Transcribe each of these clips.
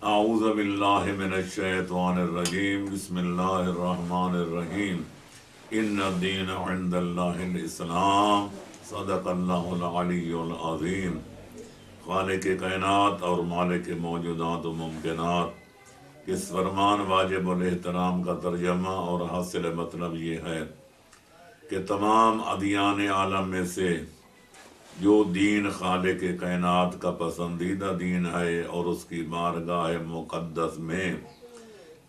اعوذ باللہ من الشیطان الرجیم بسم اللہ الرحمن الرحیم ان الدین عند اللہ الاسلام صدق اللہ العلی العظیم۔ خالق کائنات اور مالک موجودات و ممکنات، اس فرمان واجب الاحترام کا ترجمہ اور حاصل مطلب یہ ہے کہ تمام ادیان عالم میں سے جو دین خالق کائنات کا پسندیدہ دین ہے اور اس کی بارگاہ مقدس میں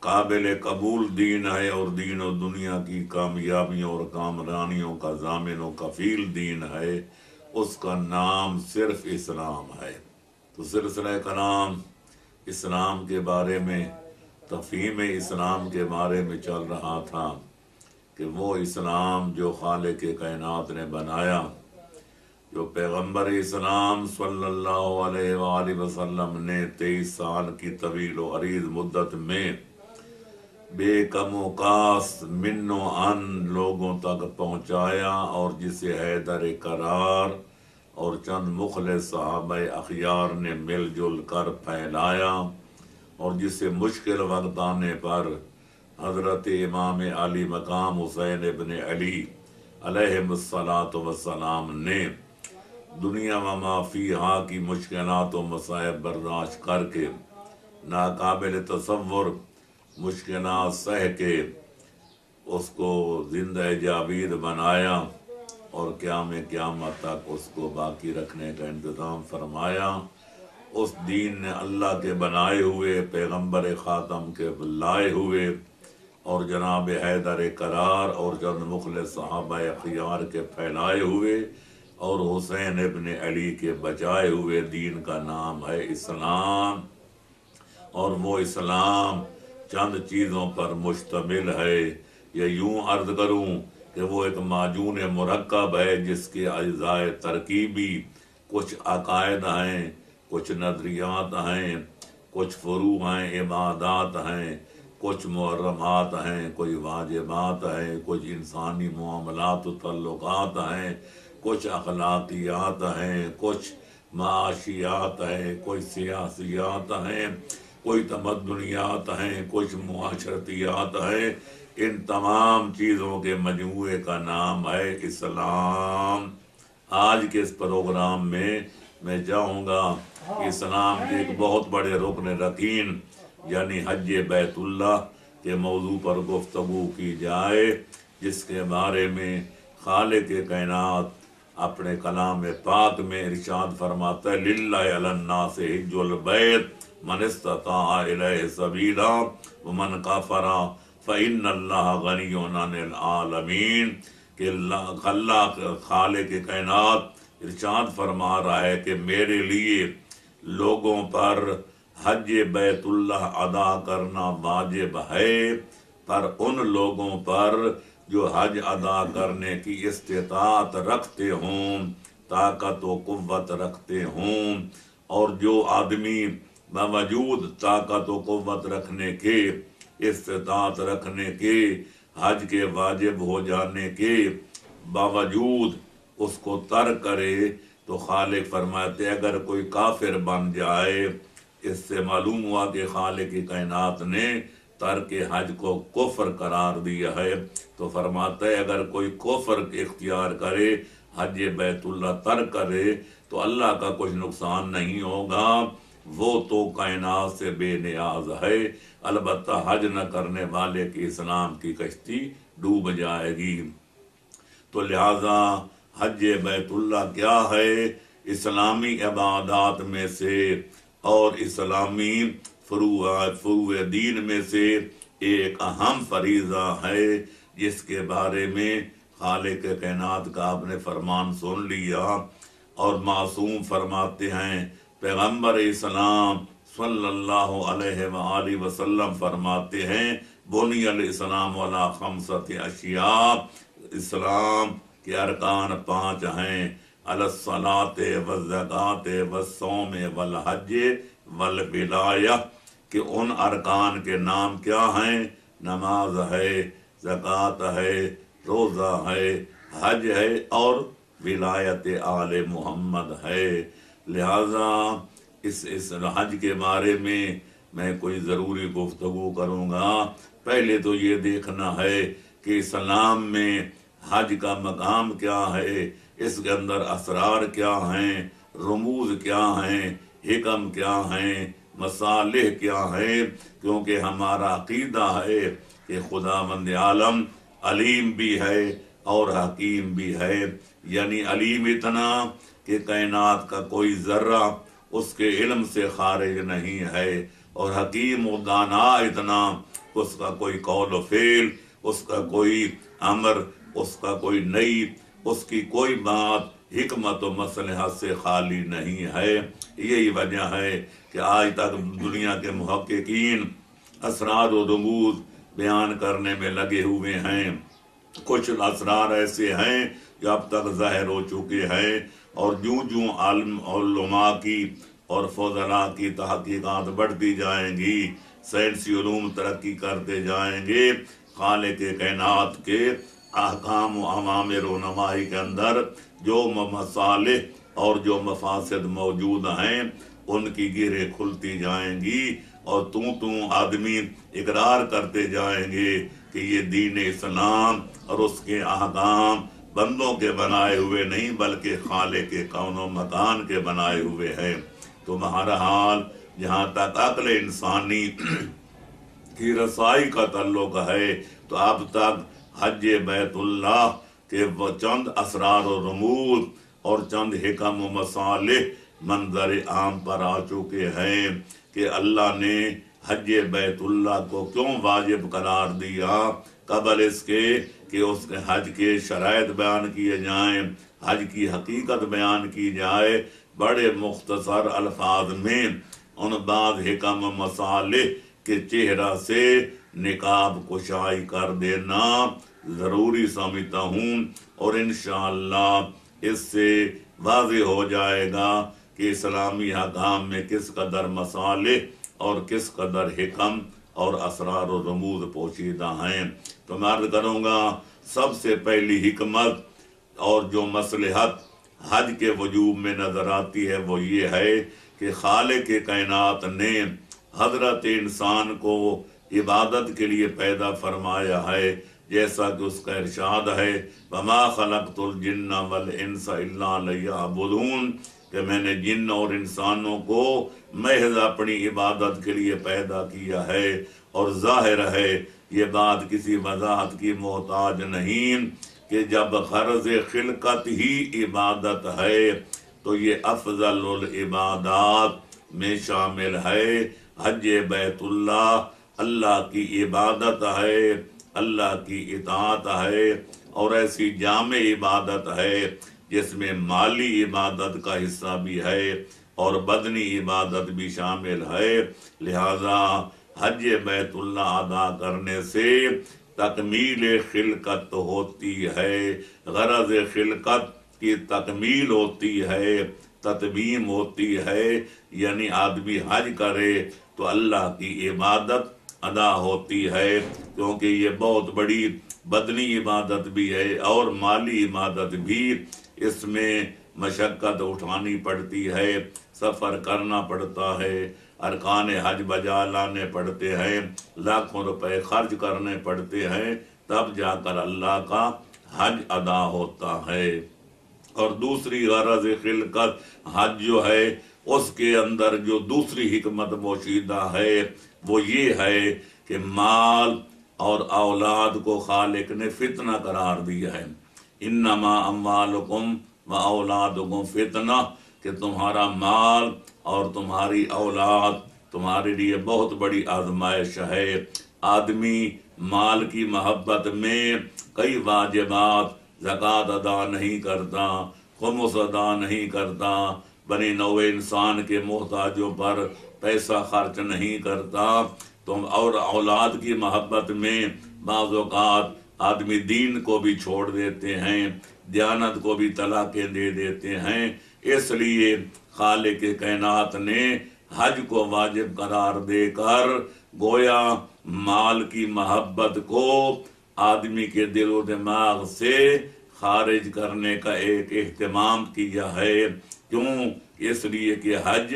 قابل قبول دین ہے اور دین و دنیا کی کامیابیوں اور کامرانیوں کا ضامن و کفیل دین ہے، اس کا نام صرف اسلام ہے۔ تو سلسلہ کلام اسلام کے بارے میں، تفہیم اسلام کے بارے میں چل رہا تھا کہ وہ اسلام جو خالق کائنات نے بنایا، جو پیغمبر اسلام صلی اللہ علیہ وآلہ وسلم نے 23 سال کی طویل و عریض مدت میں بے کم و کاست من و ان لوگوں تک پہنچایا، اور جسے حیدر کرار اور چند مخلص صحابہ اخیار نے مل جل کر پھیلایا، اور جسے مشکل وقت آنے پر حضرت امام علی مقام حسین ابن علی علیہ الصلاۃ والسلام نے دنیا و ما فیہا کی مشکلات و مصائب برداشت کر کے ناقابل تصور مشکلات سہ کے اس کو زندہ جاوید بنایا، اور قیامت تک اس کو باقی رکھنے کا انتظام فرمایا۔ اس دین نے اللہ کے بنائے ہوئے پیغمبر خاتم کے لائے ہوئے اور جناب حیدر کرار اور چند مخلص صحابہ اخیار کے پھیلائے ہوئے اور حسین ابن علی کے بچائے ہوئے دین کا نام ہے اسلام۔ اور وہ اسلام چند چیزوں پر مشتمل ہے، یا یوں عرض کروں کہ وہ ایک معجون مرکب ہے جس کے اجزاء ترکیبی کچھ عقائد ہیں، کچھ نظریات ہیں، کچھ فروع ہیں، عبادات ہیں، کچھ محرمات ہیں، کوئی واجبات ہیں، کچھ انسانی معاملات و تعلقات ہیں، کچھ اخلاقیات ہیں، کچھ معاشیات ہیں، کوئی سیاسیات ہیں، کوئی تمدنیات ہیں، کچھ معاشرتیات ہیں۔ ان تمام چیزوں کے مجموعے کا نام ہے اسلام۔ آج کے اس پروگرام میں چاہوں گا کہ اسلام کے ایک بہت بڑے رکن رکین یعنی حج بیت اللہ کے موضوع پر گفتگو کی جائے، جس کے بارے میں خالق کائنات اپنے کلام پاک میں ارشاد فرماتا ہے للہ علی الناس حج البیت من استطاع الیہ سبیلا ومن کفر فإن اللہ غنی عن العالمین، کہ اللہ خالق کائنات ارشاد فرما رہا ہے کہ میرے لیے لوگوں پر حج بیت اللہ ادا کرنا واجب ہے، پر ان لوگوں پر جو حج ادا کرنے کی استطاعت رکھتے ہوں، طاقت و قوت رکھتے ہوں، اور جو آدمی باوجود طاقت و قوت رکھنے کے، استطاعت رکھنے کے، حج کے واجب ہو جانے کے باوجود اس کو ترک کرے، تو خالق فرماتے اگر کوئی کافر بن جائے، اس سے معلوم ہوا کہ خالق کی کائنات نے ترک حج کو کفر قرار دیا ہے۔ تو فرماتا ہے اگر کوئی کفر اختیار کرے، حج بیت اللہ ترک کرے، تو اللہ کا کچھ نقصان نہیں ہوگا، وہ تو کائنات سے بے نیاز ہے، البتہ حج نہ کرنے والے کی اسلام کی کشتی ڈوب جائے گی۔ تو لہذا حج بیت اللہ کیا ہے؟ اسلامی عبادات میں سے اور اسلامی فروع دین میں سے ایک اہم فریضہ ہے، جس کے بارے میں خالق کائنات کا آپ نے فرمان سن لیا، اور معصوم فرماتے ہیں، پیغمبر اسلام صلی اللہ علیہ وآلہ وسلم فرماتے ہیں بنی الاسلام علی خمسۃ اشیاء، اسلام کے ارکان 5 ہیں، علی الصلاۃ والزکاۃ والصوم والحج والولایہ، کہ ان ارکان کے نام کیا ہیں؟ نماز ہے، زکوٰۃ ہے، روزہ ہے، حج ہے، اور ولایت آل محمد ہے۔ لہذا اس حج کے بارے میں میں کوئی ضروری گفتگو کروں گا، پہلے تو یہ دیکھنا ہے کہ اسلام میں حج کا مقام کیا ہے، اس کے اندر اسرار کیا ہیں، رموز کیا ہیں، حکم کیا ہیں، مصالح کیا ہیں، کیونکہ ہمارا عقیدہ ہے کہ خداوند عالم علیم بھی ہے اور حکیم بھی ہے، یعنی علیم اتنا کہ کائنات کا کوئی ذرہ اس کے علم سے خارج نہیں ہے، اور حکیم و دانا اتنا اس کا کوئی قول و فعل، اس کا کوئی امر، اس کا کوئی نئی، اس کی کوئی بات حکمت و مصلحت سے خالی نہیں ہے۔ یہی وجہ ہے کہ آج تک دنیا کے محققین اسرار و رموز بیان کرنے میں لگے ہوئے ہیں۔ کچھ اسرار ایسے ہیں جو اب تک ظاہر ہو چکے ہیں، اور جوں جوں عالم علماء کی اور فضلاء کی تحقیقات بڑھتی جائیں گی، سائنسی علوم ترقی کرتے جائیں گے، خالق کائنات کے احکام و اوامر و نواہی کے اندر جو مصالح اور جو مفاسد موجود ہیں ان کی گیریں کھلتی جائیں گی، اور آدمی اقرار کرتے جائیں گے کہ یہ دین اسلام اور اس کے احکام بندوں کے بنائے ہوئے نہیں بلکہ خالق کے کون و مکان کے بنائے ہوئے ہیں۔ تو بہرحال جہاں تک عقل انسانی کی رسائی کا تعلق ہے تو اب تک حج بیت اللہ کے وہ چند اسرار و رموز اور چند حکم و مصالح منظر عام پر آ چکے ہیں کہ اللہ نے حج بیت اللہ کو کیوں واجب قرار دیا، قبل اس کے کہ اس کے حج کے شرائط بیان کیے جائیں، حج کی حقیقت بیان کی جائے، بڑے مختصر الفاظ میں ان بعض حکم و مصالح کے چہرہ سے نقاب کشائی کر دینا ضروری سمجھتا ہوں، اور انشاءاللہ اس سے واضح ہو جائے گا کہ اسلامی حکام میں کس قدر مصالح اور کس قدر حکم اور اسرار و رموز پوشیدہ ہیں۔ تو میں عرض کروں گا سب سے پہلی حکمت اور جو مصلحت حج کے وجوب میں نظر آتی ہے وہ یہ ہے کہ خالق کائنات نے حضرت انسان کو عبادت کے لیے پیدا فرمایا ہے، جیسا کہ اس کا ارشاد ہے وَمَا خَلَقْتُ الْجِنَّ وَالْإِنسَ إِلَّا لِيَعْبُدُونَ، کہ میں نے جن اور انسانوں کو محض اپنی عبادت کے لیے پیدا کیا ہے، اور ظاہر ہے یہ بات کسی وضاحت کی محتاج نہیں کہ جب غرض خلقت ہی عبادت ہے تو یہ افضل العبادات میں شامل ہے۔ حج بیت اللہ اللہ کی عبادت ہے، اللہ کی اطاعت ہے، اور ایسی جامع عبادت ہے جس میں مالی عبادت کا حصہ بھی ہے اور بدنی عبادت بھی شامل ہے، لہذا حج بیت اللہ ادا کرنے سے تکمیل خلقت ہوتی ہے، غرض خلقت کی تکمیل ہوتی ہے، تتمیم ہوتی ہے، یعنی آدمی حج کرے تو اللہ کی عبادت ادا ہوتی ہے، کیونکہ یہ بہت بڑی بدنی عبادت بھی ہے اور مالی عبادت بھی، اس میں مشقت اٹھانی پڑتی ہے، سفر کرنا پڑتا ہے، ارکان حج بجا لانے پڑتے ہیں، لاکھوں روپے خرچ کرنے پڑتے ہیں، تب جا کر اللہ کا حج ادا ہوتا ہے۔ اور دوسری غرض خلقت حج جو ہے اس کے اندر جو دوسری حکمت پوشیدہ ہے وہ یہ ہے کہ مال اور اولاد کو خالق نے فتنہ قرار دیا ہے، انما اموالکم و اولادکم فتنہ، کہ تمہارا مال اور تمہاری اولاد تمہارے لیے بہت بڑی آزمائش ہے۔ آدمی مال کی محبت میں کئی واجبات، زکوٰۃ ادا نہیں کرتا، خمس ادا نہیں کرتا، بنی نوع انسان کے محتاجوں پر پیسہ خرچ نہیں کرتا، اور اولاد کی محبت میں بعض اوقات آدمی دین کو بھی چھوڑ دیتے ہیں، دیانت کو بھی طلاقیں دے دیتے ہیں۔ اس لیے خالق کائنات نے حج کو واجب قرار دے کر گویا مال کی محبت کو آدمی کے دل و دماغ سے خارج کرنے کا ایک اہتمام کیا ہے۔ کیوں؟ اس لیے کہ حج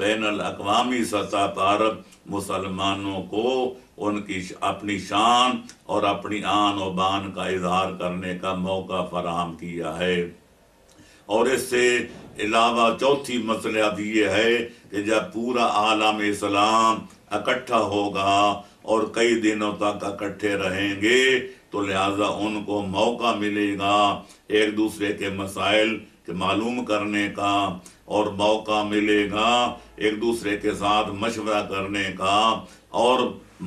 بین الاقوامی سطح پر مسلمانوں کو ان کی اپنی شان اور اپنی آن و بان کا اظہار کرنے کا موقع فراہم کیا ہے۔ اور اس سے علاوہ چوتھی مصلحت یہ ہے کہ جب پورا عالم اسلام اکٹھا ہوگا اور کئی دنوں تک اکٹھے رہیں گے تو لہٰذا ان کو موقع ملے گا ایک دوسرے کے مسائل کے معلوم کرنے کا، اور موقع ملے گا ایک دوسرے کے ساتھ مشورہ کرنے کا، اور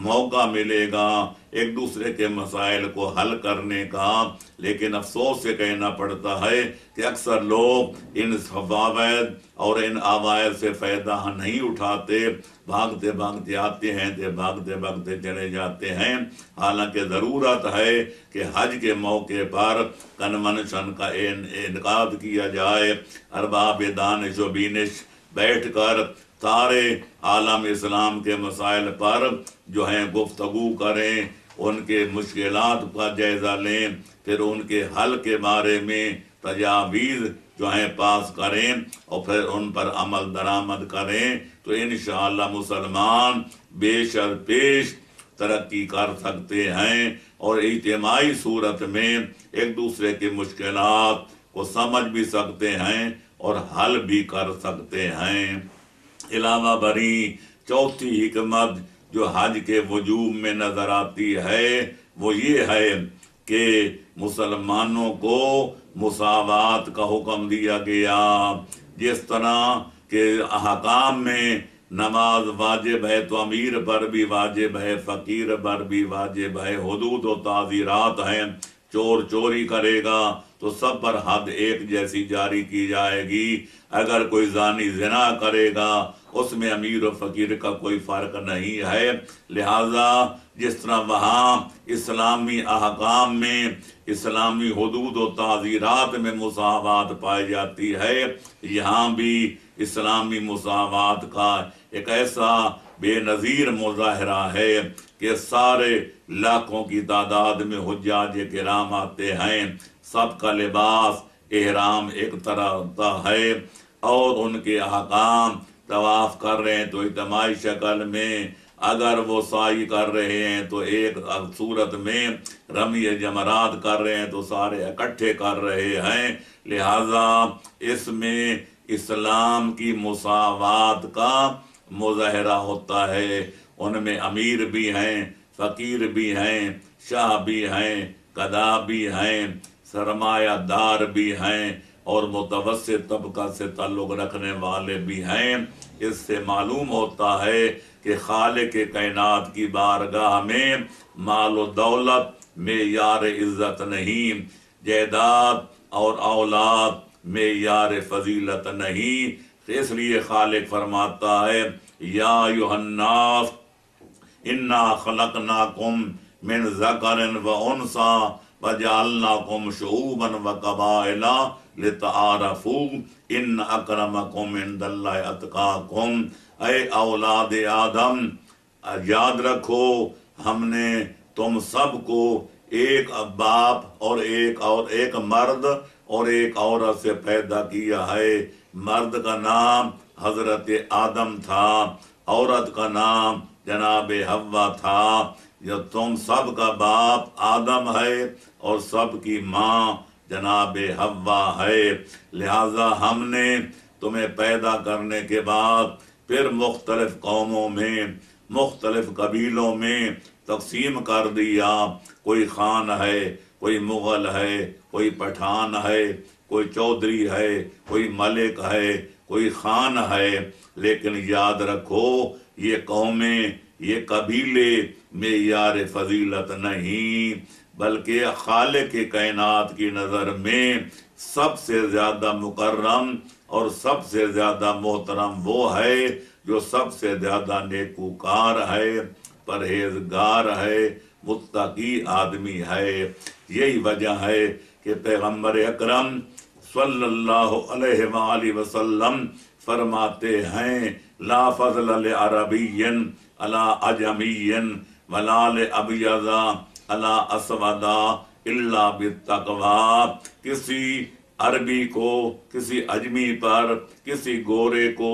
موقع ملے گا ایک دوسرے کے مسائل کو حل کرنے کا۔ لیکن افسوس سے کہنا پڑتا ہے کہ اکثر لوگ ان فوائد اور ان عوائد سے فائدہ نہیں اٹھاتے، بھاگتے بھاگتے آتے ہیں تو بھاگتے بھاگتے چلے جاتے ہیں۔ حالانکہ ضرورت ہے کہ حج کے موقع پر کنونشن کا انعقاد کیا جائے، ارباب دانش و بینش بیٹھ کر سارے عالم اسلام کے مسائل پر جو ہیں گفتگو کریں، ان کے مشکلات کا جائزہ لیں، پھر ان کے حل کے بارے میں تجاویز جو ہیں پاس کریں اور پھر ان پر عمل درآمد کریں تو انشاءاللہ مسلمان بے شر پیش ترقی کر سکتے ہیں اور اجتماعی صورت میں ایک دوسرے کی مشکلات کو سمجھ بھی سکتے ہیں اور حل بھی کر سکتے ہیں۔ علاوہ بری چوتھی حکمت جو حج کے وجوب میں نظر آتی ہے وہ یہ ہے کہ مسلمانوں کو مساوات کا حکم دیا گیا۔ جس طرح کہ احکام میں نماز واجب ہے تو امیر پر بھی واجب ہے، فقیر پر بھی واجب ہے، حدود و تعزیرات ہیں، چور چوری کرے گا تو سب پر حد ایک جیسی جاری کی جائے گی، اگر کوئی زانی زنا کرے گا اس میں امیر و فقیر کا کوئی فرق نہیں ہے۔ لہذا جس طرح وہاں اسلامی احکام میں، اسلامی حدود و تعزیرات میں مساوات پائی جاتی ہے، یہاں بھی اسلامی مساوات کا ایک ایسا بے نظیر مظاہرہ ہے کہ سارے لاکھوں کی تعداد میں حجاج کرام آتے ہیں، سب کا لباس احرام ایک طرح ہوتا ہے اور ان کے احکام طواف کر رہے ہیں تو اجتماعی شکل میں، اگر وہ سعی کر رہے ہیں تو ایک صورت میں، رمی جمرات کر رہے ہیں تو سارے اکٹھے کر رہے ہیں۔ لہذا اس میں اسلام کی مساوات کا مظاہرہ ہوتا ہے۔ ان میں امیر بھی ہیں، فقیر بھی ہیں، شاہ بھی ہیں، گدا بھی ہیں، سرمایہ دار بھی ہیں اور متوسط طبقہ سے تعلق رکھنے والے بھی ہیں۔ اس سے معلوم ہوتا ہے کہ خالق کائنات کی بارگاہ میں مال و دولت معیار عزت نہیں، جائیداد اور اولاد معیار فضیلت نہیں۔ اس لیے خالق فرماتا ہے یا ایھا الناس انا خلقناکم من ذکر و انثی وجعلناکم شعوبا وقبائل لتعارفوا ان اکرمکم عند اللہ اتقاکم۔ اے اولاد آدم، یاد رکھو ہم نے تم سب کو ایک باپ اور ایک مرد اور ایک عورت سے پیدا کیا ہے۔ مرد کا نام حضرت آدم تھا، عورت کا نام جناب حوا تھا۔ جو تم سب کا باپ آدم ہے اور سب کی ماں جناب حوا ہے۔ لہذا ہم نے تمہیں پیدا کرنے کے بعد پھر مختلف قوموں میں، مختلف قبیلوں میں تقسیم کر دیا۔ کوئی خان ہے، کوئی مغل ہے، کوئی پٹھان ہے، کوئی چودھری ہے، کوئی ملک ہے، کوئی خان ہے۔ لیکن یاد رکھو یہ قومیں، یہ قبیلے معیار فضیلت نہیں، بلکہ خالق کائنات کی نظر میں سب سے زیادہ مکرم اور سب سے زیادہ محترم وہ ہے جو سب سے زیادہ نیکوکار ہے، پرہیزگار ہے، متقی آدمی ہے۔ یہی وجہ ہے کہ پیغمبر اکرم صلی اللہ علیہ وآلہ وسلم فرماتے ہیں لا فضل لعربی علی عجمی ولا لابیض علی اسود الا بالتقوی۔ کسی عربی کو، کسی عجمی پر، کسی گورے کو،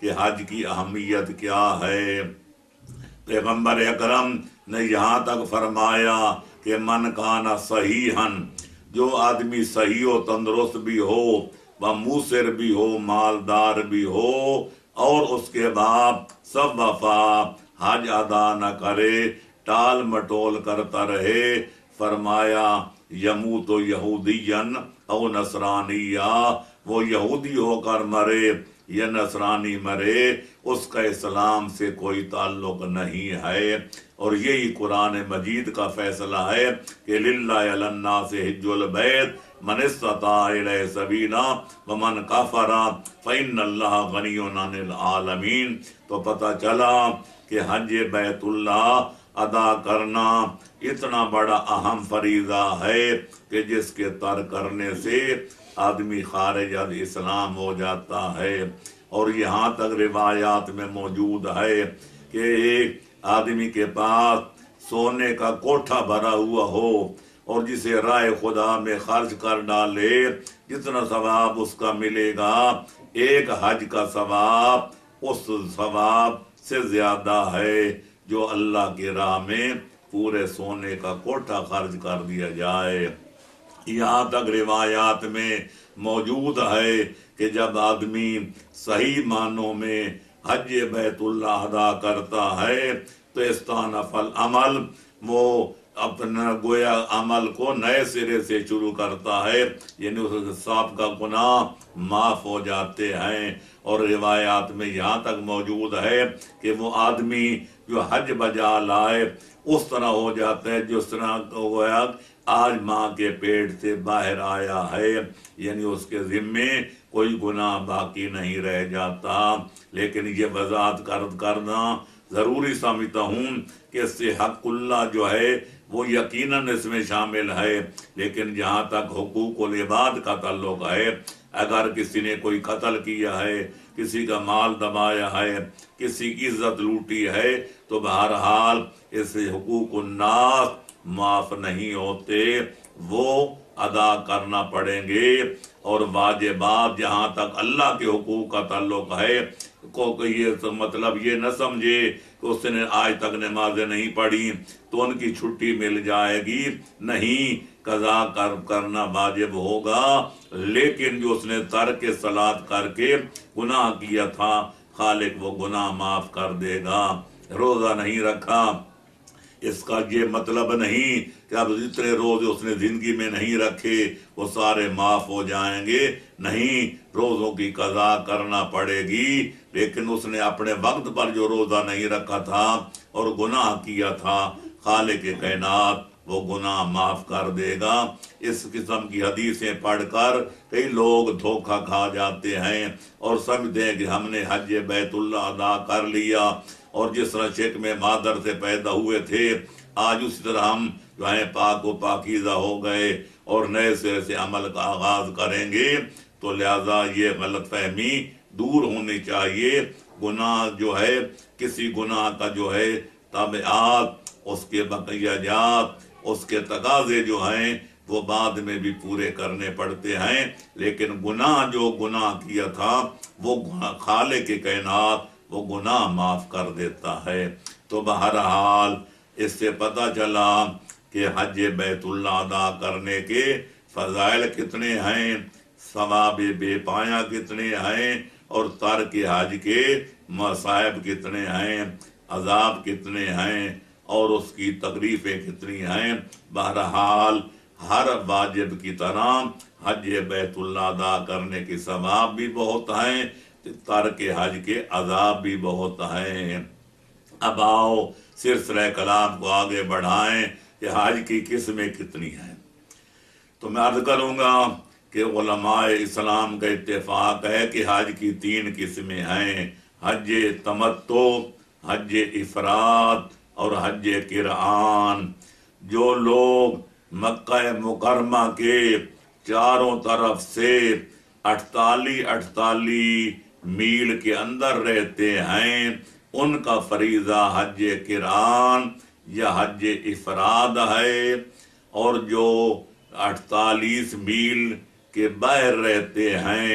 کہ حج کی اہمیت کیا ہے۔ پیغمبر اکرم نے یہاں تک فرمایا کہ من کانا صحیحن، جو آدمی صحیح و تندرست بھی ہو، وہ موسر بھی ہو، مالدار بھی ہو، اور اس کے بعد سب وفا حج ادا نہ کرے، ٹال مٹول کرتا رہے، فرمایا یموت یہودین او نصرانیہ، وہ یہودی ہو کر مرے یا نصرانی مرے، اس کا اسلام سے کوئی تعلق نہیں ہے۔ اور یہی قرآن مجید کا فیصلہ ہے کہ للہ علی الناس حج البیت من استطاع الیہ سبیلا ومن کفر فإن اللہ غنی عن العالمین۔ تو پتہ چلا کہ حج بیت اللہ ادا کرنا اتنا بڑا اہم فریضہ ہے کہ جس کے ترک کرنے سے آدمی خارج از اسلام ہو جاتا ہے۔ اور یہاں تک روایات میں موجود ہے کہ ایک آدمی کے پاس سونے کا کوٹھا بھرا ہوا ہو اور جسے راہ خدا میں خرچ کر ڈالے، جتنا ثواب اس کا ملے گا ایک حج کا ثواب اس ثواب سے زیادہ ہے جو اللہ کی راہ میں پورے سونے کا کوٹھا خرچ کر دیا جائے۔ یہاں تک روایات میں موجود ہے کہ جب آدمی صحیح معنوں میں حج بیت اللہ ادا کرتا ہے تو استانف العمل، وہ اپنا گویا عمل کو نئے سرے سے شروع کرتا ہے، یعنی اس سابقہ گناہ معاف ہو جاتے ہیں۔ اور روایات میں یہاں تک موجود ہے کہ وہ آدمی جو حج بجا لائے اس طرح ہو جاتا ہے جس طرح گویا آج ماں کے پیٹ سے باہر آیا ہے، یعنی اس کے ذمے کوئی گناہ باقی نہیں رہ جاتا۔ لیکن یہ وضاحت کرنا ضروری سمجھتا ہوں کہ اس سے حق اللہ جو ہے وہ یقیناً اس میں شامل ہے، لیکن جہاں تک حقوق العباد کا تعلق ہے، اگر کسی نے کوئی قتل کیا ہے، کسی کا مال دبایا ہے، کسی کی عزت لوٹی ہے، تو بہرحال اس سے حقوق الناس معاف نہیں ہوتے، وہ ادا کرنا پڑیں گے۔ اور واجبات جہاں تک اللہ کے حقوق کا تعلق ہے کو یہ مطلب یہ نہ سمجھے کہ اس نے آج تک نمازیں نہیں پڑھی تو ان کی چھٹی مل جائے گی، نہیں، قضا کرنا واجب ہوگا، لیکن جو اس نے ترک صلاۃ کر کے گناہ کیا تھا خالق وہ گناہ معاف کر دے گا۔ روزہ نہیں رکھا، اس کا یہ مطلب نہیں کہ اب جتنے روزے اس نے زندگی میں نہیں رکھے وہ سارے معاف ہو جائیں گے، نہیں، روزوں کی قضا کرنا پڑے گی، لیکن اس نے اپنے وقت پر جو روزہ نہیں رکھا تھا اور گناہ کیا تھا خالق کائنات وہ گناہ معاف کر دے گا۔ اس قسم کی حدیثیں پڑھ کر کئی لوگ دھوکہ کھا جاتے ہیں اور سمجھتے ہیں کہ ہم نے حج بیت اللہ ادا کر لیا اور جس طرح شک میں مادر سے پیدا ہوئے تھے آج اسی طرح ہم جو ہیں پاک و پاکیزہ ہو گئے اور نئے سرے سے عمل کا آغاز کریں گے۔ تو لہذا یہ غلط فہمی دور ہونی چاہیے۔ گناہ جو ہے کسی گناہ کا جو ہے تابعات، اس کے بقیہ جات، اس کے تقاضے جو ہیں وہ بعد میں بھی پورے کرنے پڑتے ہیں، لیکن گناہ جو گناہ کیا تھا وہ خالق کائنات وہ گناہ معاف کر دیتا ہے۔ تو بہرحال اس سے پتہ چلا کہ حج بیت اللہ ادا کرنے کے فضائل کتنے ہیں، ثواب بے پایا کتنے ہیں، اور ترک حج کے مصائب کتنے ہیں، عذاب کتنے ہیں، اور اس کی تکلیفیں کتنی ہیں۔ بہرحال ہر واجب کی طرح حج بیت اللہ ادا کرنے کے ثواب بھی بہت ہیں، ترک حج کے عذاب بھی بہت ہیں۔ اب آؤ سلسلہ کلام کو آگے بڑھائیں کہ حج کی قسمیں کتنی ہیں۔ تو میں عرض کروں گا کہ علماء اسلام کا اتفاق ہے کہ حج کی 3 قسمیں ہیں، حج تمتع، حج افراد اور حج قرآن۔ جو لوگ مکہ مکرمہ کے چاروں طرف سے 48 میل کے اندر رہتے ہیں ان کا فریضہ حج قرآن یا حج افراد ہے، اور جو 48 میل کے باہر رہتے ہیں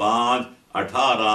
5 18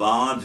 5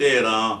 13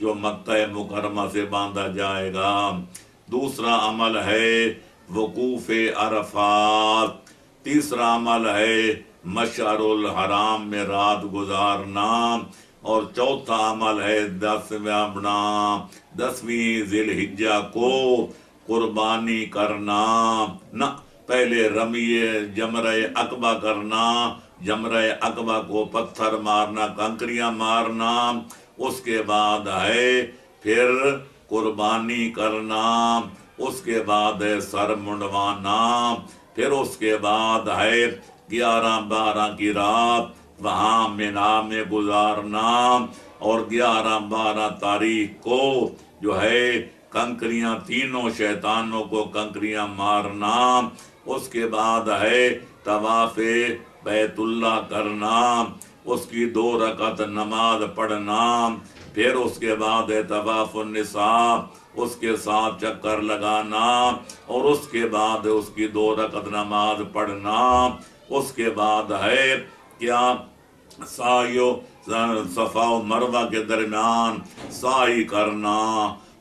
جو مکہ مکرمہ سے باندھا جائے گا۔ دوسرا عمل ہے وقوف عرفات۔ تیسرا عمل ہے مشعر الحرام میں رات گزارنا۔ اور چوتھا عمل ہے 10ویں ذی الحجہ کو قربانی کرنا۔ نہ پہلے رمی جمرہ عقبہ کرنا، جمرہ عقبہ کو پتھر مارنا، کنکریاں مارنا، اس کے بعد ہے پھر قربانی کرنا، اس کے بعد ہے سر منڈوانا، پھر اس کے بعد ہے 11-12 کی رات وہاں مینا میں گزارنا، اور 11-12 تاریخ کو جو ہے کنکریاں تینوں شیطانوں کو کنکریاں مارنا، اس کے بعد ہے طواف بیت اللہ کرنا، اس کی 2 رکعت نماز پڑھنا، پھر اس کے بعد ہے طواف النساء، اس کے ساتھ چکر لگانا، اور اس کے بعد اس کی 2 رکعت نماز پڑھنا، اس کے بعد ہے کیا سعی صفا و مروہ کے درمیان سعی کرنا،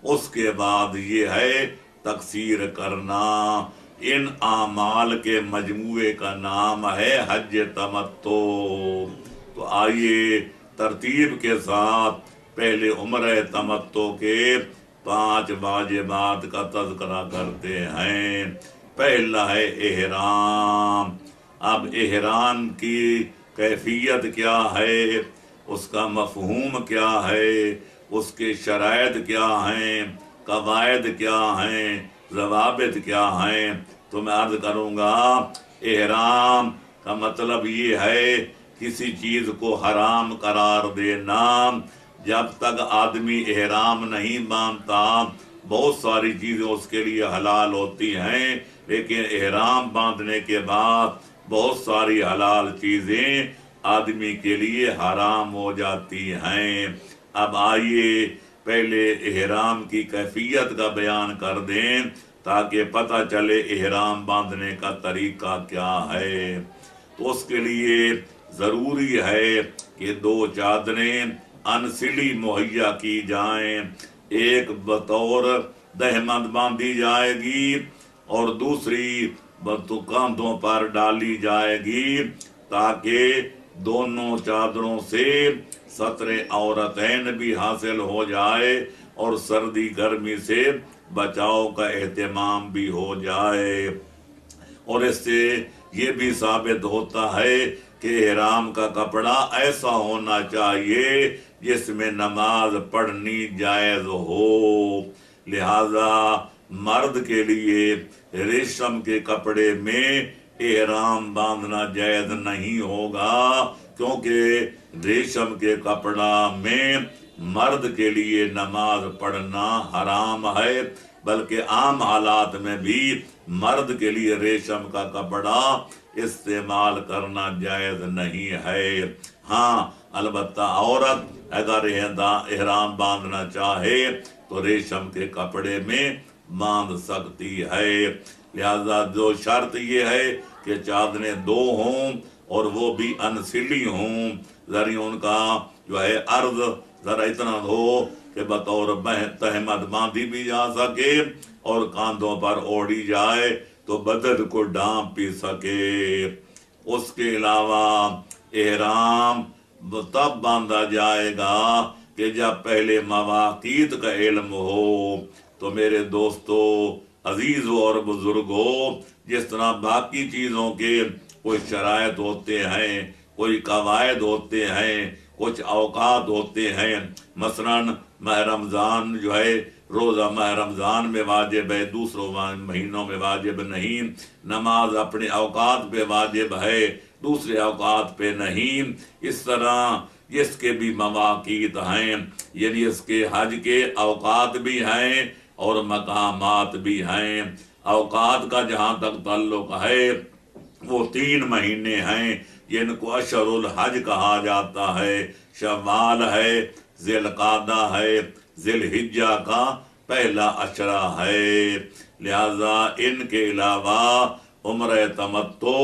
اس کے بعد یہ ہے تقصیر کرنا۔ ان اعمال کے مجموعے کا نام ہے حج تمتع۔ تو آئیے ترتیب کے ساتھ پہلے عمرہ تمتع کے 5 واجبات کا تذکرہ کرتے ہیں۔ پہلا ہے احرام۔ اب احرام کی کیفیت کیا ہے، اس کا مفہوم کیا ہے، اس کے شرائط کیا ہیں، قواعد کیا ہیں، ضوابط کیا ہیں، تو میں عرض کروں گا احرام کا مطلب یہ ہے کسی چیز کو حرام قرار دینا۔ جب تک آدمی احرام نہیں باندھتا بہت ساری چیزیں اس کے لیے حلال ہوتی ہیں، لیکن احرام باندھنے کے بعد بہت ساری حلال چیزیں آدمی کے لیے حرام ہو جاتی ہیں۔ اب آئیے پہلے احرام کی کیفیت کا بیان کر دیں تاکہ پتہ چلے احرام باندھنے کا طریقہ کیا ہے۔ تو اس کے لیے ضروری ہے کہ 2 چادریں انسلی مہیا کی جائیں، ایک بطور دہمند باندھی جائے گی اور دوسری کاندھوں پر ڈالی جائے گی، تاکہ دونوں چادروں سے ستر عورتین بھی حاصل ہو جائے اور سردی گرمی سے بچاؤ کا اہتمام بھی ہو جائے۔ اور اس سے یہ بھی ثابت ہوتا ہے کہ احرام کا کپڑا ایسا ہونا چاہیے جس میں نماز پڑھنی جائز ہو۔ لہذا مرد کے لیے ریشم کے کپڑے میں احرام باندھنا جائز نہیں ہوگا، کیونکہ ریشم کے کپڑا میں مرد کے لیے نماز پڑھنا حرام ہے، بلکہ عام حالات میں بھی مرد کے لیے ریشم کا کپڑا استعمال کرنا جائز نہیں ہے۔ ہاں البتہ عورت اگر احرام باندھنا چاہے تو ریشم کے کپڑے میں باندھ سکتی ہے۔ لہذا جو شرط یہ ہے کہ چادریں 2 ہوں اور وہ بھی انسلی ہوں، ذریعہ ان کا جو ہے عرض ذرا اتنا ہو کہ بطور تہمت باندھی بھی جا سکے اور کاندھوں پر اوڑھی جائے تو بدن کو ڈھانپ بھی سکے۔ اس کے علاوہ احرام تب باندھا جائے گا کہ جب پہلے مواقیت کا علم ہو۔ تو میرے دوستو عزیزو اور بزرگو، جس طرح باقی چیزوں کے کوئی شرائط ہوتے ہیں، کوئی قواعد ہوتے ہیں، کچھ اوقات ہوتے ہیں، مثلا ماہ رمضان جو ہے روزہ ماہ رمضان میں واجب ہے، دوسروں مہینوں میں واجب نہیں، نماز اپنے اوقات پہ واجب ہے، دوسرے اوقات پہ نہیں، اس طرح اس کے بھی مواقیت ہیں، یعنی اس کے حج کے اوقات بھی ہیں اور مقامات بھی ہیں۔ اوقات کا جہاں تک تعلق ہے وہ 3 مہینے ہیں جن کو اشہر الحج کہا جاتا ہے۔ شوال ہے، ذی القعدہ ہے، ذی الحجہ کا پہلا عشرہ ہے۔ لہذا ان کے علاوہ عمرہ تمتع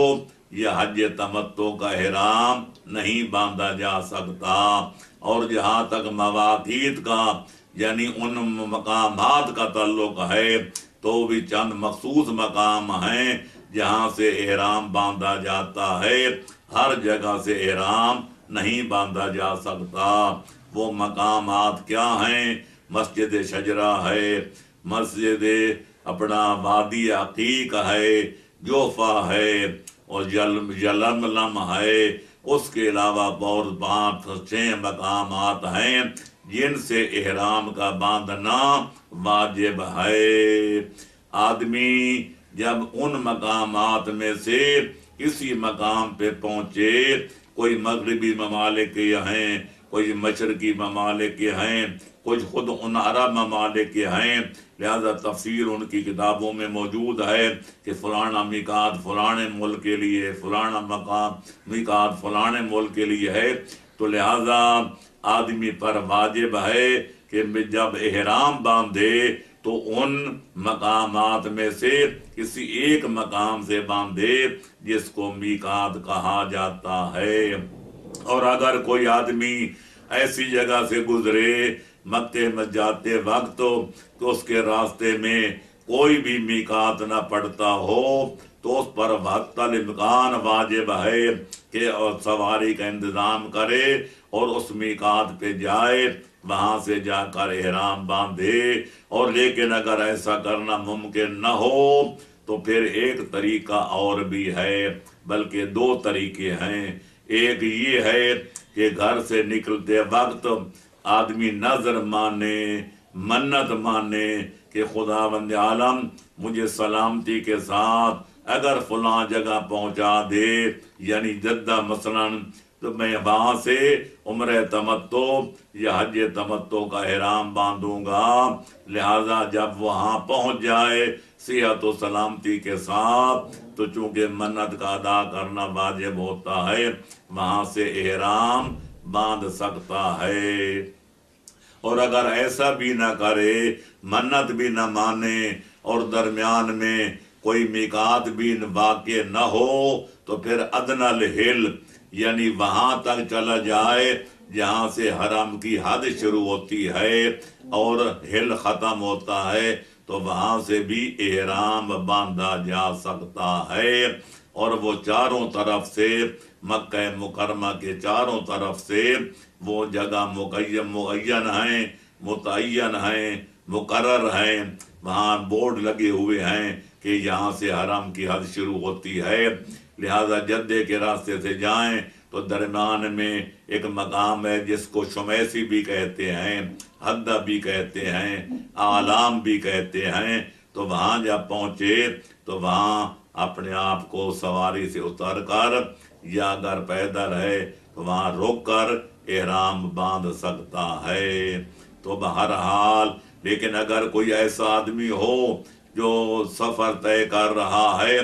یا حج تمتع کا احرام نہیں باندھا جا سکتا۔ اور جہاں تک مواقیت کا یعنی ان مقامات کا تعلق ہے تو بھی چند مخصوص مقام ہیں جہاں سے احرام باندھا جاتا ہے، ہر جگہ سے احرام نہیں باندھا جا سکتا۔ وہ مقامات کیا ہیں؟ مسجد شجرہ ہے، مسجد اپنا وادی عقیق ہے، جوفہ ہے، اور یلملم ہے۔ اس کے علاوہ اور 5-6 مقامات ہیں جن سے احرام کا باندھنا واجب ہے۔ آدمی جب ان مقامات میں سے کسی مقام پہ پہنچے، کوئی مغربی ممالک کے ہیں، کوئی مشرقی ممالک کے ہیں، کچھ خود ان عرب ممالک کے ہیں، لہذا تفسیر ان کی کتابوں میں موجود ہے کہ فلانا میقات فلانے ملک کے لیے، فلانا مقام میقات فلانے ملک کے لیے ہے، تو لہذا آدمی پر واجب ہے کہ جب احرام باندھے تو ان مقامات میں سے کسی ایک مقام سے باندھے جس کو میقات کہا جاتا ہے۔ اور اگر کوئی آدمی ایسی جگہ سے گزرے مکے میں جاتے وقت کہ اس کے راستے میں کوئی بھی میقات نہ پڑتا ہو تو اس پر وقت الامکان واجب ہے کہ سواری کا انتظام کرے اور اس میقات پہ جائے، وہاں سے جا کر احرام باندھے۔ اور لیکن اگر ایسا کرنا ممکن نہ ہو تو پھر ایک طریقہ اور بھی ہے، بلکہ 2 طریقے ہیں۔ ایک یہ ہے کہ گھر سے نکلتے وقت آدمی نظر مانے، منت مانے کہ خداوند عالم مجھے سلامتی کے ساتھ اگر فلاں جگہ پہنچا دے، یعنی جدہ مثلاً، تو میں وہاں سے عمرہ تمتع یا حج تمتع کا احرام باندھوں گا۔ لہذا جب وہاں پہنچ جائے صحت و سلامتی کے ساتھ تو چونکہ منت کا ادا کرنا واجب ہوتا ہے، وہاں سے احرام باندھ سکتا ہے۔ اور اگر ایسا بھی نہ کرے، منت بھی نہ مانے اور درمیان میں کوئی میقات بھی واقع نہ ہو تو پھر ادنی الحل، یعنی وہاں تک چلا جائے جہاں سے حرم کی حد شروع ہوتی ہے اور ہل ختم ہوتا ہے، تو وہاں سے بھی احرام باندھا جا سکتا ہے۔ اور وہ چاروں طرف سے مکہ مکرمہ کے چاروں طرف سے وہ جگہ معین ہیں، متعین ہیں، مقرر ہیں، وہاں بورڈ لگے ہوئے ہیں کہ یہاں سے حرم کی حد شروع ہوتی ہے۔ لہذا جدے کے راستے سے جائیں تو درمیان میں ایک مقام ہے جس کو شمیسی بھی کہتے ہیں، حدہ بھی کہتے ہیں، آلام بھی کہتے ہیں، تو وہاں جب پہنچے تو وہاں اپنے آپ کو سواری سے اتر کر یا اگر پیدل ہے تو وہاں رک کر احرام باندھ سکتا ہے۔ تو بہرحال لیکن اگر کوئی ایسا آدمی ہو جو سفر طے کر رہا ہے،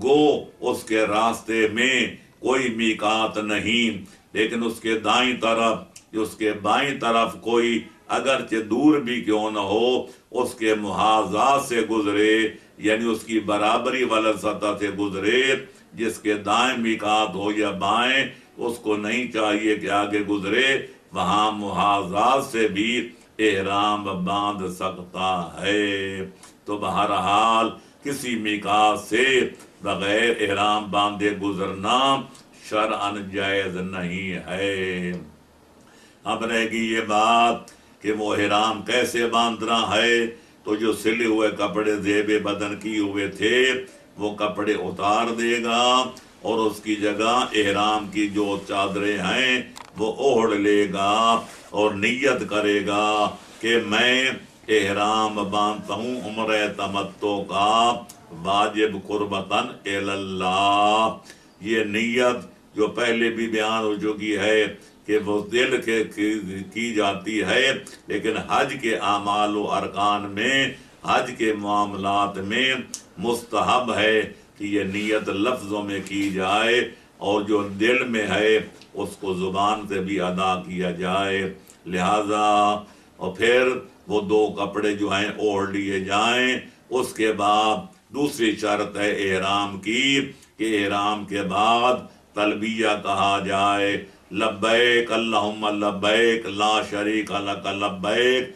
گو اس کے راستے میں کوئی میقات نہیں، لیکن اس کے دائیں طرف اس کے بائیں طرف کوئی اگرچہ دور بھی کیوں نہ ہو اس کے محاذات سے گزرے، یعنی اس کی برابری والا سطح سے گزرے، جس کے دائیں میقات ہو یا بائیں، اس کو نہیں چاہیے کہ آگے گزرے، وہاں محاذات سے بھی احرام باندھ سکتا ہے۔ تو بہرحال کسی میقات سے بغیر احرام باندھے گزرنا شرعاً جائز نہیں ہے۔ اب رہ گئی یہ بات کہ وہ احرام کیسے باندھنا ہے، تو جو سلے ہوئے کپڑے زیب بدن کیے ہوئے تھے وہ کپڑے اتار دے گا اور اس کی جگہ احرام کی جو چادریں ہیں وہ اوڑھ لے گا اور نیت کرے گا کہ میں احرام باندھتا ہوں عمرہ تمتع کا واجب قربتاً اللہ۔ یہ نیت جو پہلے بھی بیان ہو چکی ہے کہ وہ دل کے کی جاتی ہے، لیکن حج کے اعمال و ارکان میں، حج کے معاملات میں مستحب ہے کہ یہ نیت لفظوں میں کی جائے اور جو دل میں ہے اس کو زبان سے بھی ادا کیا جائے۔ لہذا اور پھر وہ 2 کپڑے جو ہیں اوڑھ لیے جائیں۔ اس کے بعد دوسری شرط ہے احرام کی کہ احرام کے بعد تلبیہ کہا جائے، لبیک اللہم لبیک لا شریک لک لبیک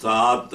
7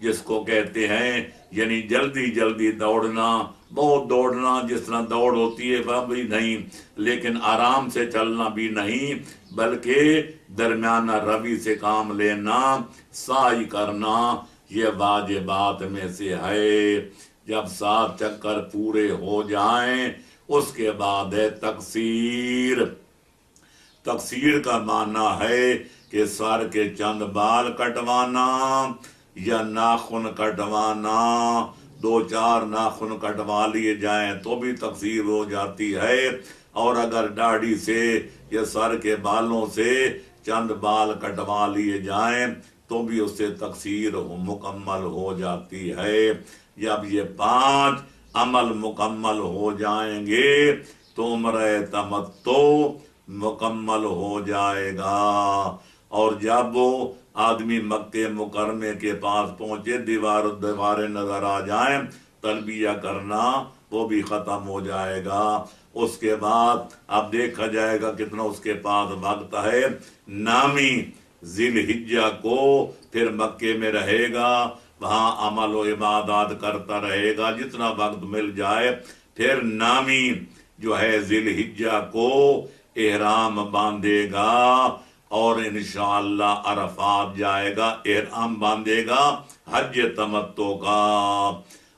جس کو کہتے ہیں یعنی جلدی جلدی دوڑنا، بہت دوڑنا جس طرح دوڑ ہوتی ہے وہ بھی نہیں، لیکن آرام سے چلنا بھی نہیں، بلکہ درمیانہ روی سے کام لینا، سعی کرنا، یہ واجبات میں سے ہے۔ جب 7 چکر پورے ہو جائیں اس کے بعد ہے تقصیر۔ تقصیر کا معنی ہے کہ سر کے چند بال کٹوانا یا ناخن کٹوانا، 2-4 ناخن کٹوا لیے جائیں تو بھی تقصیر ہو جاتی ہے، اور اگر داڑھی سے یا سر کے بالوں سے چند بال کٹوا لیے جائیں تو بھی اس سے تقصیر مکمل ہو جاتی ہے۔ جب یہ 5 عمل مکمل ہو جائیں گے تو عمرہ تمتع مکمل ہو جائے گا۔ اور جب وہ آدمی مکہ مکرمے کے پاس پہنچے، دیواریں نظر آ جائیں، تلبیہ کرنا وہ بھی ختم ہو جائے گا۔ اس کے بعد اب دیکھا جائے گا کتنا اس کے پاس وقت ہے۔ نامی ذی الحجہ کو پھر مکے میں رہے گا، وہاں عمل و عبادات کرتا رہے گا جتنا وقت مل جائے، پھر نامی جو ہے ذی الحجہ کو احرام باندھے گا اور انشاءاللہ عرفات جائے گا، احرام باندھے گا حج تمتع کا۔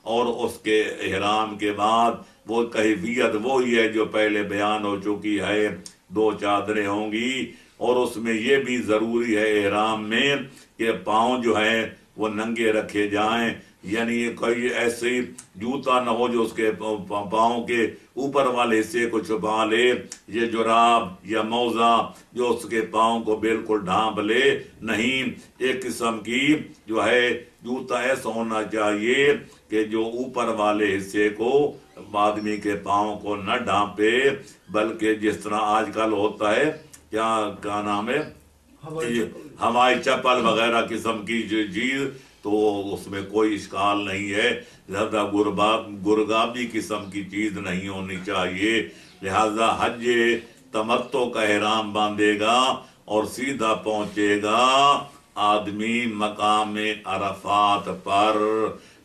اور اس کے احرام کے بعد وہ کیفیت وہی ہے جو پہلے بیان ہو چکی ہے، 2 چادریں ہوں گی، اور اس میں یہ بھی ضروری ہے احرام میں کہ پاؤں جو ہیں وہ ننگے رکھے جائیں، یعنی کوئی ایسی جوتا نہ ہو جو اس کے پاؤں کے اوپر والے حصے کو چھپا لے، یہ جراب یا موزہ جو اس کے پاؤں کو بالکل ڈھانپ لے، نہیں، ایک قسم کی جو ہے جوتا ایسا ہونا چاہیے کہ جو اوپر والے حصے کو آدمی کے پاؤں کو نہ ڈھانپے، بلکہ جس طرح آج کل ہوتا ہے کیا نام ہے، ہوائی چپل وغیرہ قسم کی جو چیز، تو اس میں کوئی اشکال نہیں ہے، زیادہ گرگابی قسم کی چیز نہیں ہونی چاہیے۔ لہذا حج تمتع کا احرام باندھے گا اور سیدھا پہنچے گا آدمی مقام عرفات پر،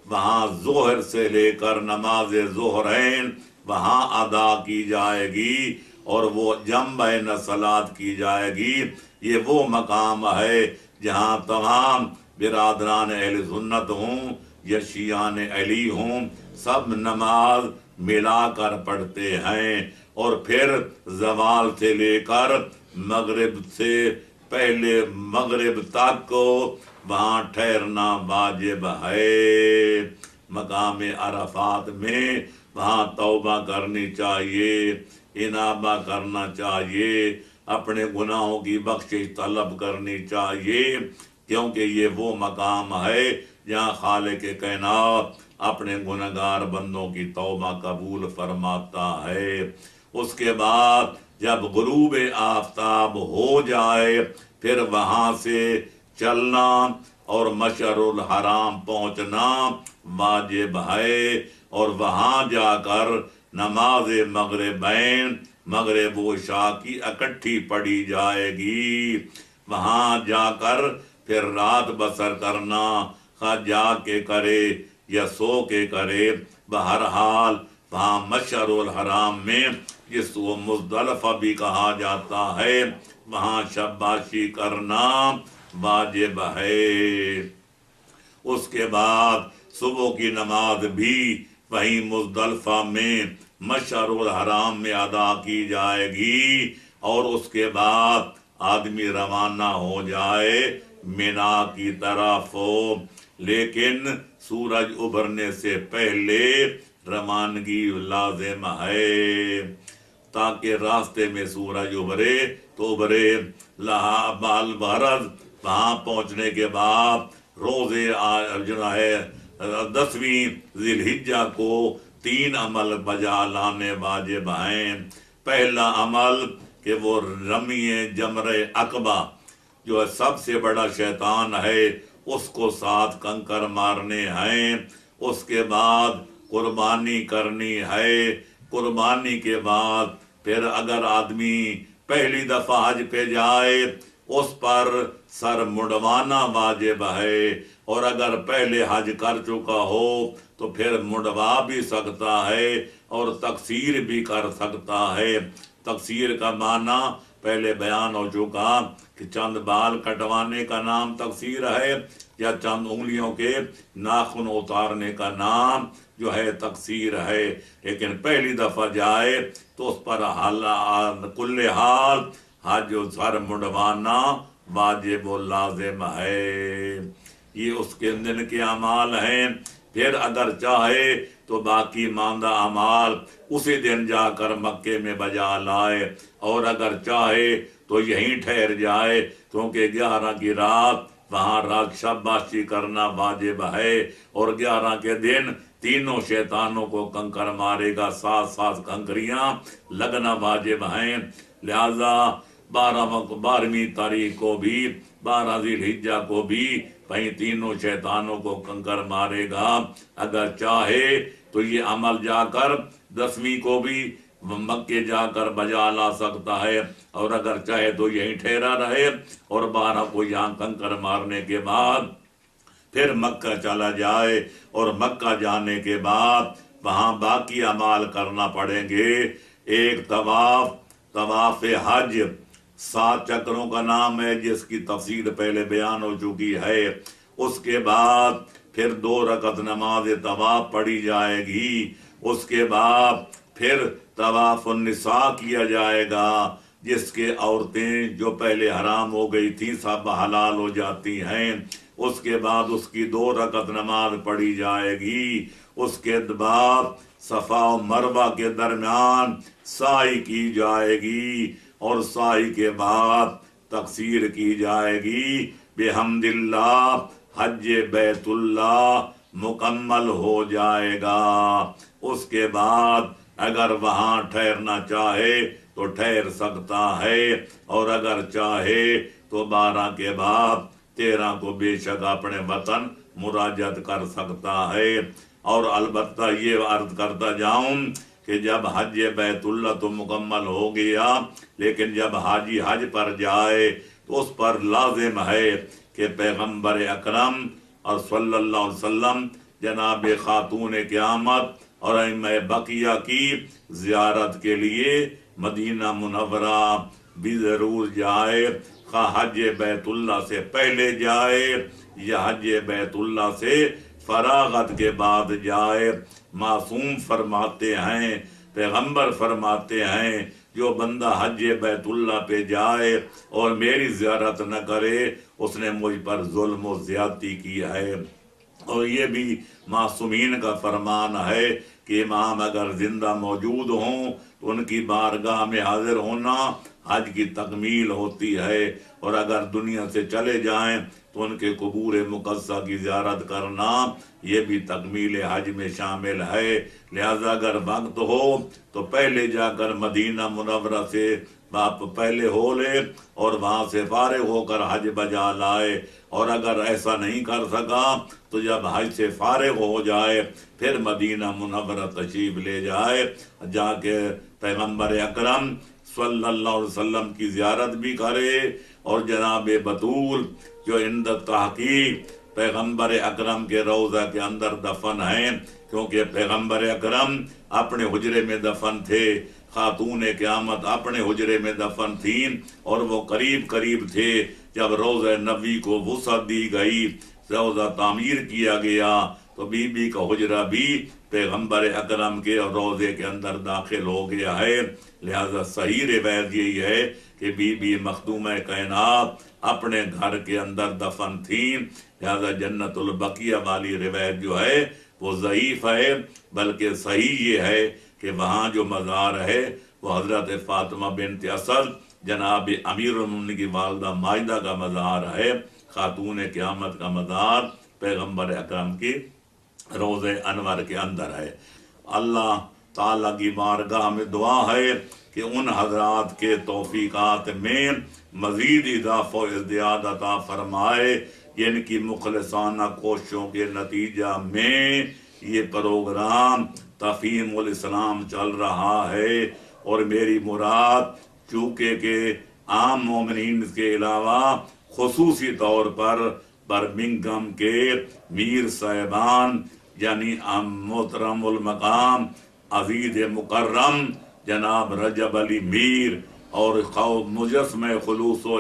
وہاں ظہر سے لے کر نماز ظہرین وہاں ادا کی جائے گی اور وہ جمع بین صلات کی جائے گی۔ یہ وہ مقام ہے جہاں تمام برادران اہل سنت ہوں یا شیعان علی ہوں، سب نماز ملا کر پڑھتے ہیں، اور پھر زوال سے لے کر مغرب سے پہلے مغرب تک وہاں ٹھہرنا واجب ہے۔ مقام عرفات میں وہاں توبہ کرنی چاہیے، انابہ کرنا چاہیے، اپنے گناہوں کی بخشش طلب کرنی چاہیے، کیونکہ یہ وہ مقام ہے جہاں خالق کائنات اپنے گنہگار بندوں کی توبہ قبول فرماتا ہے۔ اس کے بعد جب غروب آفتاب ہو جائے پھر وہاں سے چلنا اور مشعر الحرام پہنچنا واجب ہے، اور وہاں جا کر نماز مغربین مغرب و عشاء کی اکٹھی پڑھی جائے گی۔ وہاں جا کر پھر رات بسر کرنا، خواہ جاگ کے کرے یا سو کے کرے، بہرحال وہاں مشعر الحرام میں جس کو مزدلفہ بھی کہا جاتا ہے وہاں شباشی کرنا واجب ہے۔ اس کے بعد صبح کی نماز بھی وہیں مزدلفہ میں مشعر الحرام میں ادا کی جائے گی، اور اس کے بعد آدمی روانہ ہو جائے مینا کی طرف، لیکن سورج ابھرنے سے پہلے روانگی لازم ہے، تاکہ راستے میں سورج ابھرے تو ابھرے۔ بالبرز وہاں پہنچنے کے بعد روزے جو ہے 10ویں ذی الحجہ کو 3 عمل بجا لانے واجب ہیں۔ پہلا عمل کہ وہ رمی جمرہ عقبہ جو ہے سب سے بڑا شیطان ہے اس کو 7 کنکر مارنے ہیں۔ اس کے بعد قربانی کرنی ہے، قربانی کے بعد پھر اگر آدمی پہلی دفعہ حج پہ جائے اس پر سر مڑوانا واجب ہے، اور اگر پہلے حج کر چکا ہو تو پھر مڑوا بھی سکتا ہے اور تقصیر بھی کر سکتا ہے۔ تقصیر کا معنی پہلے بیان ہو چکا کہ چند بال کٹوانے کا نام تقصیر ہے، یا چند انگلیوں کے ناخن اتارنے کا نام جو ہے تقصیر ہے۔ لیکن پہلی دفعہ جائے تو اس پر کل حال حج و سر مڑوانا واجب و لازم ہے۔ یہ اس کے دن کے اعمال ہیں۔ پھر اگر چاہے تو باقی ماندہ اعمال اسی دن جا کر مکے میں بجا لائے، اور اگر چاہے تو یہیں ٹھہر جائے، کیونکہ 11 کی رات وہاں رات شب باشی کرنا واجب ہے، اور 11 کے دن تینوں شیطانوں کو کنکر مارے گا، 7 کنکریاں لگنا واجب ہیں۔ لہذا 12ویں تاریخ کو بھی، 12 ذی الحجہ کو بھی وہیں تینوں شیطانوں کو کنکر مارے گا۔ اگر چاہے تو یہ عمل جا کر 10ویں کو بھی مکے جا کر بجا لا سکتا ہے، اور اگر چاہے تو یہیں ٹھہرا رہے، اور 12 کو یہاں کنکر مارنے کے بعد پھر مکہ چلا جائے، اور مکہ جانے کے بعد وہاں باقی اعمال کرنا پڑیں گے۔ ایک طواف حج 7 چکروں کا نام ہے، جس کی تفصیل پہلے بیان ہو چکی ہے۔ اس کے بعد پھر 2 رکعت نماز طواف پڑھی جائے گی۔ اس کے بعد پھر طواف النساء کیا جائے گا، جس کے عورتیں جو پہلے حرام ہو گئی تھیں سب حلال ہو جاتی ہیں۔ اس کے بعد اس کی 2 رکعت نماز پڑھی جائے گی۔ اس کے بعد صفا و مروہ کے درمیان سعی کی جائے گی، اور سعی کے بعد تقصیر کی جائے گی۔ بحمد اللہ حج بیت اللہ مکمل ہو جائے گا۔ اس کے بعد اگر وہاں ٹھہرنا چاہے تو ٹھہر سکتا ہے، اور اگر چاہے تو 12 کے بعد 13 کو بے شک اپنے وطن مراجعت کر سکتا ہے۔ اور البتہ یہ عرض کرتا جاؤں کہ جب حج بیت اللہ تو مکمل ہو گیا، لیکن جب حاجی حج پر جائے تو اس پر لازم ہے کہ پیغمبر اکرم اور صلی اللہ علیہ وسلم جناب خاتون قیامت اور ائمہ بقیہ کی زیارت کے لیے مدینہ منورہ بھی ضرور جائے، خواہ حج بیت اللہ سے پہلے جائے یا حج بیت اللہ سے فراغت کے بعد جائے۔ معصوم فرماتے ہیں، پیغمبر فرماتے ہیں، جو بندہ حج بیت اللہ پہ جائے اور میری زیارت نہ کرے اس نے مجھ پر ظلم و زیادتی کی ہے۔ اور یہ بھی معصومین کا فرمان ہے کہ امام اگر زندہ موجود ہوں تو ان کی بارگاہ میں حاضر ہونا حج کی تکمیل ہوتی ہے، اور اگر دنیا سے چلے جائیں تو ان کے قبور مقدسہ کی زیارت کرنا یہ بھی تکمیل حج میں شامل ہے۔ لہذا اگر وقت ہو تو پہلے جا کر مدینہ منورہ سے باپ پہلے ہو لے اور وہاں سے فارغ ہو کر حج بجا لائے، اور اگر ایسا نہیں کر سکا تو جب حج سے فارغ ہو جائے پھر مدینہ منورہ تشریف لے جائے، جا کے پیغمبر اکرم صلی اللہ علیہ وسلم کی زیارت بھی کرے، اور جناب بطول جو عند تحقیق پیغمبر اکرم کے روضہ کے اندر دفن ہیں، کیونکہ پیغمبر اکرم اپنے حجرے میں دفن تھے، خاتون قیامت اپنے حجرے میں دفن تھیں، اور وہ قریب تھے جب روضہ نبوی کو وسعت دی گئی، روضہ تعمیر کیا گیا تو بی بی کا حجرہ بھی پیغمبر اکرم کے روضے کے اندر داخل ہو گیا ہے۔ لہذا صحیح روایت یہی ہے کہ بی بی مخدومہ کائنات اپنے گھر کے اندر دفن تھیں، لہذا جنت البقیہ والی روایت جو ہے وہ ضعیف ہے، بلکہ صحیح یہ ہے کہ وہاں جو مزار ہے وہ حضرت فاطمہ بنت اسد جناب امیر المومنین کی والدہ ماجدہ کا مزار ہے، خاتون قیامت کا مزار پیغمبر اکرم کی روضہ انور کے اندر ہے۔ اللہ تعالیٰ کی بارگاہ میں دعا ہے کہ ان حضرات کے توفیقات میں مزید اضافہ و ازدیاد عطا فرمائے، جن کی مخلصانہ کوششوں کے نتیجہ میں یہ پروگرام تفہیم الاسلام چل رہا ہے۔ اور میری مراد چونکہ کہ عام مومنین کے علاوہ خصوصی طور پر برمنگھم کے میر صاحبان یعنی محترم المقام عزیز مکرم جناب رجب علی میر اور مجسمہ خلوص و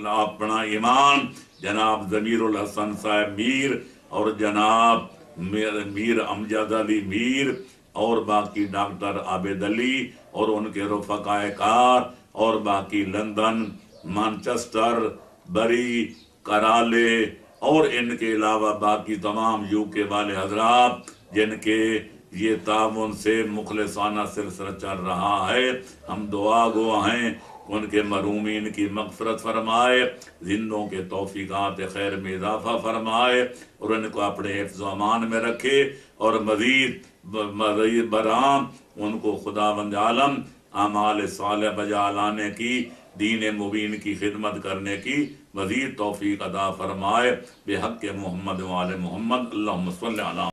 اپنا ایمان جناب ضمیر الحسن صاحب میر اور جناب میر امجد علی میر اور باقی ڈاکٹر عابد علی اور ان کے رفقائے کار اور باقی لندن، مانچسٹر، بری، کرالے اور ان کے علاوہ باقی تمام یو کے والے حضرات جن کے یہ تعاون سے مخلصانہ سلسلہ چل رہا ہے، ہم دعا گو ہیں ان کے مرحومین کی مغفرت فرمائے، زندوں کے توفیقات خیر میں اضافہ فرمائے اور ان کو اپنے حفظ و امان میں رکھے اور مزید برآں ان کو خداوند عالم اعمال صالح بجا لانے کی، دین مبین کی خدمت کرنے کی مزید توفیق عطا فرمائے بحق محمد و آل محمد۔ اللہم صلی علی